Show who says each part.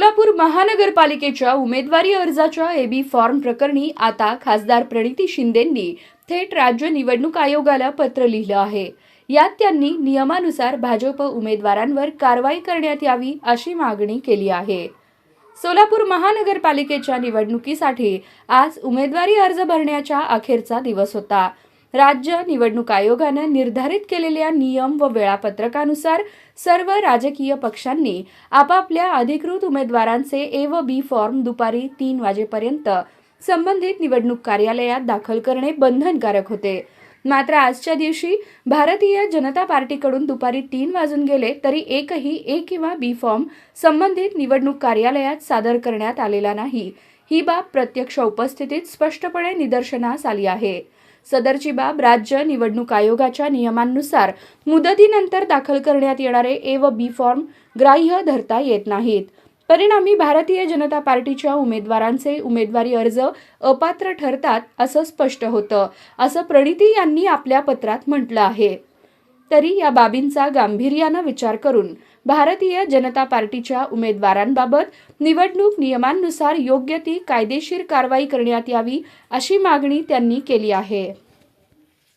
Speaker 1: सोलापूर महानगरपालिकेच्या उमेदवारी अर्जाच्या एबी फॉर्म प्रकरणी आता खासदार प्रणिती शिंदेंनी थेट राज्य निवडणूक आयोगाला पत्र लिहिलं आहे। यात त्यांनी नियमानुसार भाजप उमेदवारांवर कारवाई करण्यात यावी अशी मागणी केली आहे। सोलापूर महानगरपालिकेच्या निवडणुकीसाठी आज उमेदवारी अर्ज भरण्याचा अखेरचा दिवस होता। राज्य निवडणूक आयोगाने निर्धारित केलेल्या नियम व वेळापत्रकानुसार सर्व राजकीय पक्षांनी आपापल्या अधिकृत उमेदवारांचे ए व बी फॉर्म दुपारी 3 वाजेपर्यंत संबंधित निवडणूक कार्यालयात दाखल करणे बंधनकारक होते। मात्र आजच्या दिवशी भारतीय जनता पार्टीकडून दुपारी 3 वाजून गेले तरी एकही ए किंवा बी फॉर्म संबंधित निवडणूक कार्यालयात सादर करण्यात आलेला नाही। ही बाब प्रत्यक्ष उपस्थितीत स्पष्टपणे निदर्शनास आली आहे। सदरची बाब राज्य निवडणूक आयोगाच्या नियमांनुसार मुदतीनंतर दाखल करण्यात येणारे ए व बी फॉर्म ग्राह्य धरता येत नाहीत। परिणामी भारतीय जनता पार्टीच्या उमेदवारांचे उमेदवारी अर्ज अपात्र ठरतात असं स्पष्ट होतं, असं प्रणिती यांनी आपल्या पत्रात म्हटलं आहे। तरी या बाबींचा गांभीर्यानं विचार करून भारतीय जनता पार्टीच्या उमेदवारांबाबत निवडणूक नियमांनुसार योग्य ती कायदेशीर कारवाई करण्यात यावी अशी मागणी त्यांनी केली आहे।